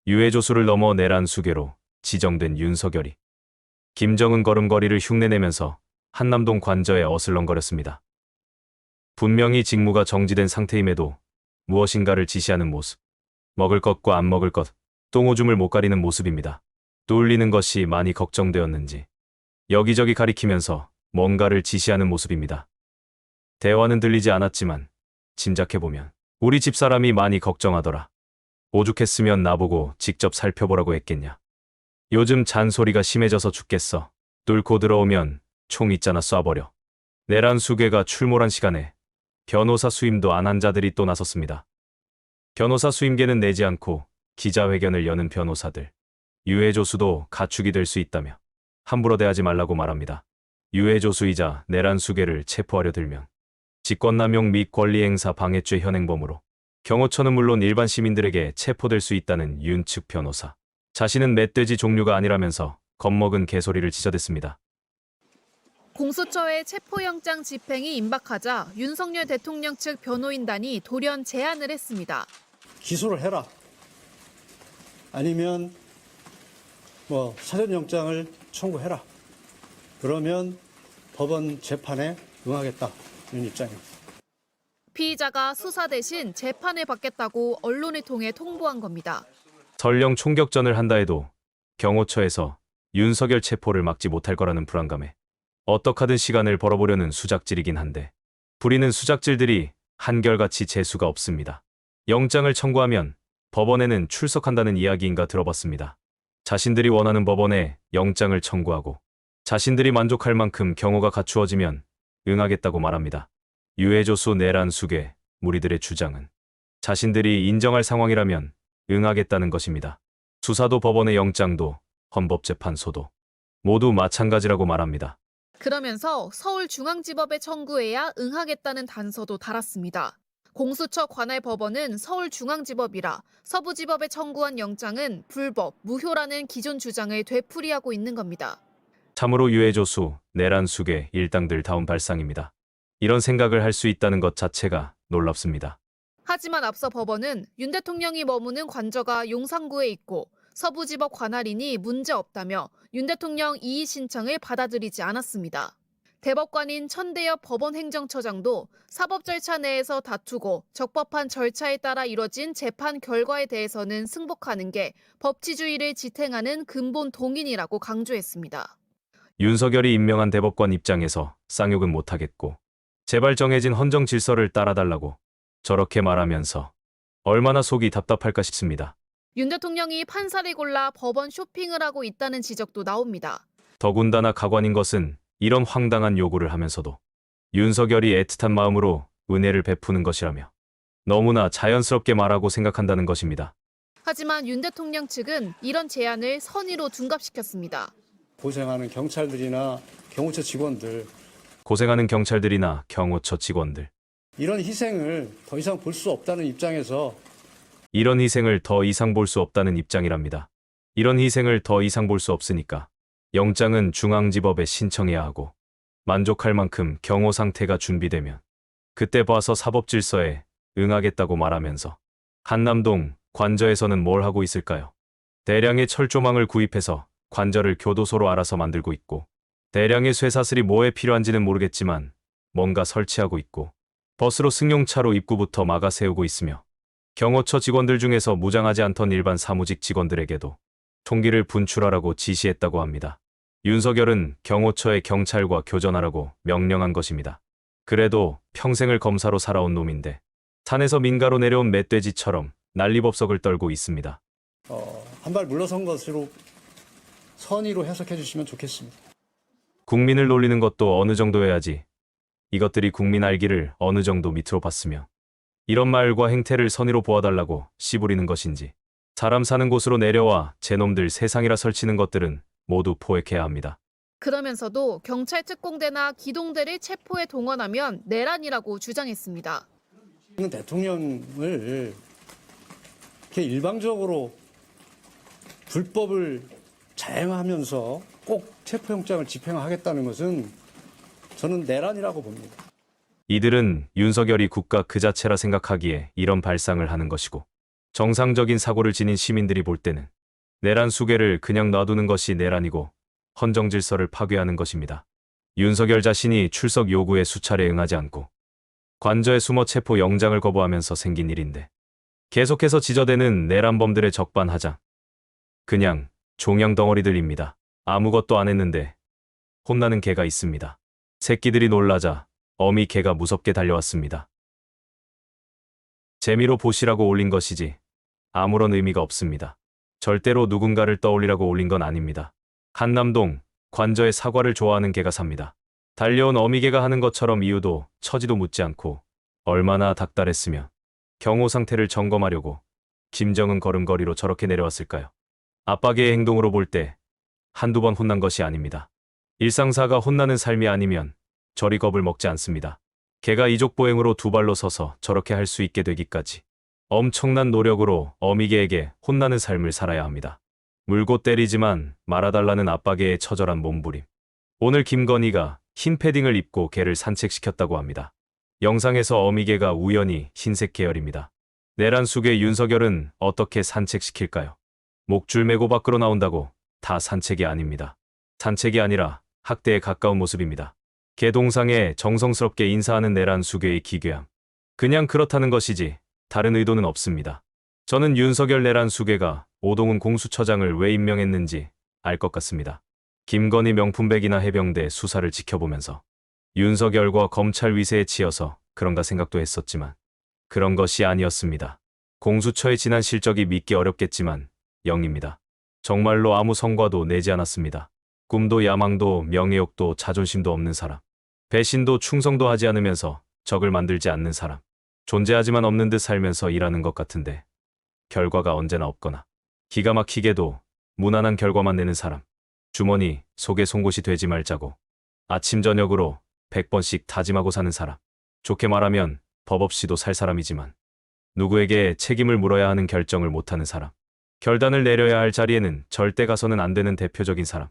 유해조수를 넘어 내란 수괴로 지정된 윤석열이 김정은 걸음걸이를 흉내내면서 한남동 관저에 어슬렁거렸습니다. 분명히 직무가 정지된 상태임에도 무엇인가를 지시하는 모습. 먹을 것과 안 먹을 것, 똥오줌을 못 가리는 모습입니다. 뚫리는 것이 많이 걱정되었는지 여기저기 가리키면서 뭔가를 지시하는 모습입니다. 대화는 들리지 않았지만 짐작해보면 우리 집사람이 많이 걱정하더라. 오죽했으면 나보고 직접 살펴보라고 했겠냐. 요즘 잔소리가 심해져서 죽겠어. 뚫고 들어오면 총 있잖아 쏴버려. 내란 수괴가 출몰한 시간에 변호사 수임도 안 한 자들이 또 나섰습니다. 변호사 수임계는 내지 않고 기자회견을 여는 변호사들. 유해조수도 가축이 될 수 있다며 함부로 대하지 말라고 말합니다. 유해조수이자 내란 수괴를 체포하려 들면 직권남용 및 권리행사 방해죄 현행범으로 경호처는 물론 일반 시민들에게 체포될 수 있다는 윤 측 변호사. 자신은 멧돼지 종류가 아니라면서 겁먹은 개소리를 지저댔습니다. 공수처의 체포영장 집행이 임박하자 윤석열 대통령 측 변호인단이 돌연 제안을 했습니다. 기소를 해라. 아니면 사전영장을 청구해라. 그러면 법원 재판에 응하겠다. 이런 입장입니다. 피의자가 수사 대신 재판을 받겠다고 언론을 통해 통보한 겁니다. 설령 총격전을 한다 해도 경호처에서 윤석열 체포를 막지 못할 거라는 불안감에 어떡하든 시간을 벌어보려는 수작질이긴 한데 부리는 수작질들이 한결같이 재수가 없습니다. 영장을 청구하면 법원에는 출석한다는 이야기인가 들어봤습니다. 자신들이 원하는 법원에 영장을 청구하고 자신들이 만족할 만큼 경호가 갖추어지면 응하겠다고 말합니다. 유해조수 내란 수괴 무리들의 주장은 자신들이 인정할 상황이라면 응하겠다는 것입니다. 수사도 법원의 영장도 헌법재판소도 모두 마찬가지라고 말합니다. 그러면서 서울중앙지법에 청구해야 응하겠다는 단서도 달았습니다. 공수처 관할 법원은 서울중앙지법이라 서부지법에 청구한 영장은 불법, 무효라는 기존 주장을 되풀이하고 있는 겁니다. 참으로 유해조수, 내란 수괴 일당들 다운 발상입니다. 이런 생각을 할 수 있다는 것 자체가 놀랍습니다. 하지만 앞서 법원은 윤 대통령이 머무는 관저가 용산구에 있고 서부지법 관할이니 문제없다며 윤 대통령 이의 신청을 받아들이지 않았습니다. 대법관인 천대엽 법원행정처장도 사법 절차 내에서 다투고 적법한 절차에 따라 이뤄진 재판 결과에 대해서는 승복하는 게 법치주의를 지탱하는 근본 동인이라고 강조했습니다. 윤석열이 임명한 대법관 입장에서 쌍욕은 못하겠고 제발 정해진 헌정 질서를 따라달라고 저렇게 말하면서 얼마나 속이 답답할까 싶습니다. 윤 대통령이 판사를 골라 법원 쇼핑을 하고 있다는 지적도 나옵니다. 더군다나 가관인 것은 이런 황당한 요구를 하면서도 윤석열이 애틋한 마음으로 은혜를 베푸는 것이라며 너무나 자연스럽게 말하고 생각한다는 것입니다. 하지만 윤 대통령 측은 이런 제안을 선의로 둔갑시켰습니다. 고생하는 경찰들이나 경호처 직원들 고생하는 경찰들이나 경호처 직원들. 이런 희생을 더 이상 볼 수 없다는 입장에서 이런 희생을 더 이상 볼 수 없다는 입장이랍니다. 이런 희생을 더 이상 볼 수 없으니까 영장은 중앙지법에 신청해야 하고 만족할 만큼 경호 상태가 준비되면 그때 봐서 사법질서에 응하겠다고 말하면서 한남동 관저에서는 뭘 하고 있을까요? 대량의 철조망을 구입해서 관저를 교도소로 알아서 만들고 있고 대량의 쇠사슬이 뭐에 필요한지는 모르겠지만 뭔가 설치하고 있고 버스로 승용차로 입구부터 막아 세우고 있으며 경호처 직원들 중에서 무장하지 않던 일반 사무직 직원들에게도 총기를 분출하라고 지시했다고 합니다. 윤석열은 경호처의 경찰과 교전하라고 명령한 것입니다. 그래도 평생을 검사로 살아온 놈인데 산에서 민가로 내려온 멧돼지처럼 난리법석을 떨고 있습니다. 한 발 물러선 것으로 선의로 해석해 주시면 좋겠습니다. 국민을 놀리는 것도 어느 정도여야지 이것들이 국민 알기를 어느 정도 밑으로 봤으며 이런 말과 행태를 선의로 보아달라고 씨부리는 것인지 사람 사는 곳으로 내려와 제놈들 세상이라 설치는 것들은 모두 포획해야 합니다. 그러면서도 경찰 특공대나 기동대를 체포에 동원하면 내란이라고 주장했습니다. 대통령을 이렇게 일방적으로 불법을 자행하면서 꼭 체포영장을 집행하겠다는 것은 저는 내란이라고 봅니다. 이들은 윤석열이 국가 그 자체라 생각하기에 이런 발상을 하는 것이고 정상적인 사고를 지닌 시민들이 볼 때는 내란 수괴를 그냥 놔두는 것이 내란이고 헌정 질서를 파괴하는 것입니다. 윤석열 자신이 출석 요구에 수차례 응하지 않고 관저에 숨어 체포 영장을 거부하면서 생긴 일인데 계속해서 지저대는 내란범들의 적반하장. 그냥 종양 덩어리들입니다. 아무것도 안 했는데 혼나는 개가 있습니다. 새끼들이 놀라자 어미 개가 무섭게 달려왔습니다. 재미로 보시라고 올린 것이지 아무런 의미가 없습니다. 절대로 누군가를 떠올리라고 올린 건 아닙니다. 한남동 관저에 사과를 좋아하는 개가 삽니다. 달려온 어미개가 하는 것처럼 이유도 처지도 묻지 않고 얼마나 닥달했으면 경호 상태를 점검하려고 김정은 걸음걸이로 저렇게 내려왔을까요? 아빠개의 행동으로 볼 때 한두 번 혼난 것이 아닙니다. 일상사가 혼나는 삶이 아니면 저리 겁을 먹지 않습니다. 개가 이족보행으로 두 발로 서서 저렇게 할 수 있게 되기까지 엄청난 노력으로 어미개에게 혼나는 삶을 살아야 합니다. 물고 때리지만 말아달라는 아빠개의 처절한 몸부림. 오늘 김건희가 흰 패딩을 입고 개를 산책시켰다고 합니다. 영상에서 어미개가 우연히 흰색 계열입니다. 내란 수괴 윤석열은 어떻게 산책시킬까요? 목줄 메고 밖으로 나온다고 다 산책이 아닙니다. 산책이 아니라 학대에 가까운 모습입니다. 개 동상에 정성스럽게 인사하는 내란 수괴의 기괴함. 그냥 그렇다는 것이지 다른 의도는 없습니다. 저는 윤석열 내란 수괴가 오동훈 공수처장을 왜 임명했는지 알 것 같습니다. 김건희 명품백이나 해병대 수사를 지켜보면서 윤석열과 검찰 위세에 치여서 그런가 생각도 했었지만 그런 것이 아니었습니다. 공수처의 지난 실적이 믿기 어렵겠지만 0입니다. 정말로 아무 성과도 내지 않았습니다. 꿈도 야망도 명예욕도 자존심도 없는 사람. 배신도 충성도 하지 않으면서 적을 만들지 않는 사람. 존재하지만 없는 듯 살면서 일하는 것 같은데 결과가 언제나 없거나 기가 막히게도 무난한 결과만 내는 사람. 주머니 속에 송곳이 되지 말자고 아침 저녁으로 100번씩 다짐하고 사는 사람. 좋게 말하면 법 없이도 살 사람이지만 누구에게 책임을 물어야 하는 결정을 못하는 사람. 결단을 내려야 할 자리에는 절대 가서는 안 되는 대표적인 사람.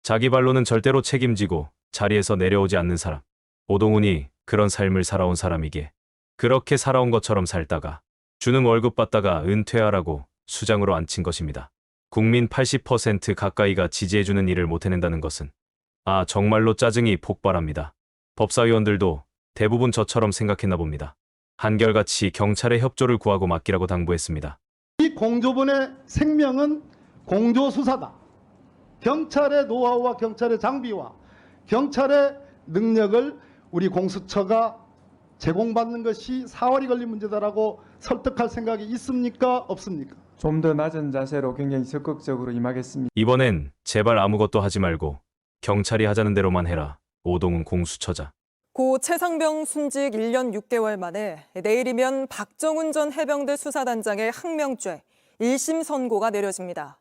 자기 발로는 절대로 책임지고 자리에서 내려오지 않는 사람. 오동훈이 그런 삶을 살아온 사람이기에 그렇게 살아온 것처럼 살다가 주는 월급 받다가 은퇴하라고 수장으로 앉힌 것입니다. 국민 80% 가까이가 지지해주는 일을 못 해낸다는 것은 정말로 짜증이 폭발합니다. 법사위원들도 대부분 저처럼 생각했나 봅니다. 한결같이 경찰의 협조를 구하고 맡기라고 당부했습니다. 이 공조본의 생명은 공조수사다. 경찰의 노하우와 경찰의 장비와 경찰의 능력을 우리 공수처가 제공받는 것이 4월이 걸린 문제다라고 설득할 생각이 있습니까? 없습니까? 좀 더 낮은 자세로 굉장히 적극적으로 임하겠습니다. 이번엔 제발 아무것도 하지 말고 경찰이 하자는 대로만 해라. 오동훈 공수처장. 고 최상병 순직 1년 6개월 만에 내일이면 박정훈 전 해병대 수사단장의 항명죄 1심 선고가 내려집니다.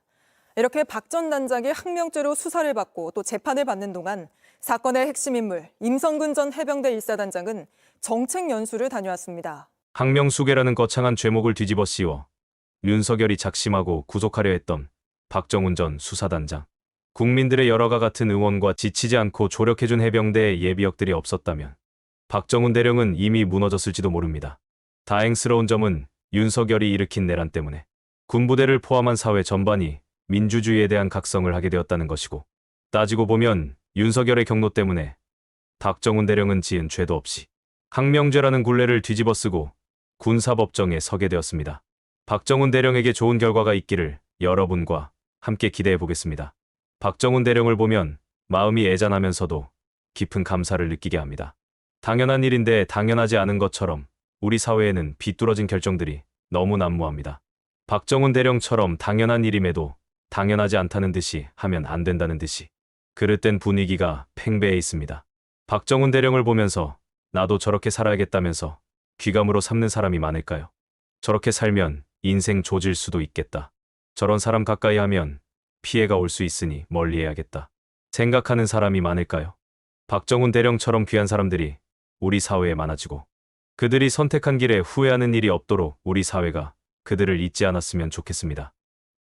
이렇게 박 전 단장이 항명죄로 수사를 받고 또 재판을 받는 동안 사건의 핵심 인물 임성근 전 해병대 1사단장은 정책 연수를 다녀왔습니다. 항명수괴라는 거창한 죄목을 뒤집어 씌워 윤석열이 작심하고 구속하려 했던 박정훈 전 수사단장. 국민들의 여러가 같은 응원과 지치지 않고 조력해준 해병대의 예비역들이 없었다면 박정훈 대령은 이미 무너졌을지도 모릅니다. 다행스러운 점은 윤석열이 일으킨 내란 때문에 군부대를 포함한 사회 전반이 민주주의에 대한 각성을 하게 되었다는 것이고 따지고 보면 윤석열의 경로 때문에 박정훈 대령은 지은 죄도 없이 항명죄라는 굴레를 뒤집어쓰고 군사법정에 서게 되었습니다. 박정훈 대령에게 좋은 결과가 있기를 여러분과 함께 기대해 보겠습니다. 박정훈 대령을 보면 마음이 애잔하면서도 깊은 감사를 느끼게 합니다. 당연한 일인데 당연하지 않은 것처럼 우리 사회에는 비뚤어진 결정들이 너무 난무합니다. 박정훈 대령처럼 당연한 일임에도 당연하지 않다는 듯이 하면 안 된다는 듯이 그릇된 분위기가 팽배해 있습니다. 박정훈 대령을 보면서 나도 저렇게 살아야겠다면서 귀감으로 삼는 사람이 많을까요? 저렇게 살면 인생 조질 수도 있겠다. 저런 사람 가까이 하면 피해가 올 수 있으니 멀리해야겠다. 생각하는 사람이 많을까요? 박정훈 대령처럼 귀한 사람들이 우리 사회에 많아지고 그들이 선택한 길에 후회하는 일이 없도록 우리 사회가 그들을 잊지 않았으면 좋겠습니다.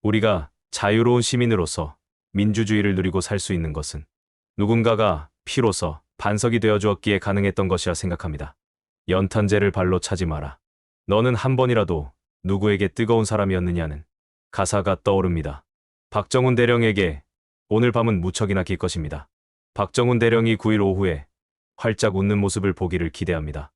우리가 자유로운 시민으로서 민주주의를 누리고 살 수 있는 것은 누군가가 피로서 반석이 되어 주었기에 가능했던 것이라 생각합니다. 연탄재를 발로 차지 마라. 너는 한 번이라도 누구에게 뜨거운 사람이었느냐는 가사가 떠오릅니다. 박정훈 대령에게 오늘 밤은 무척이나 길 것입니다. 박정훈 대령이 9일 오후에 활짝 웃는 모습을 보기를 기대합니다.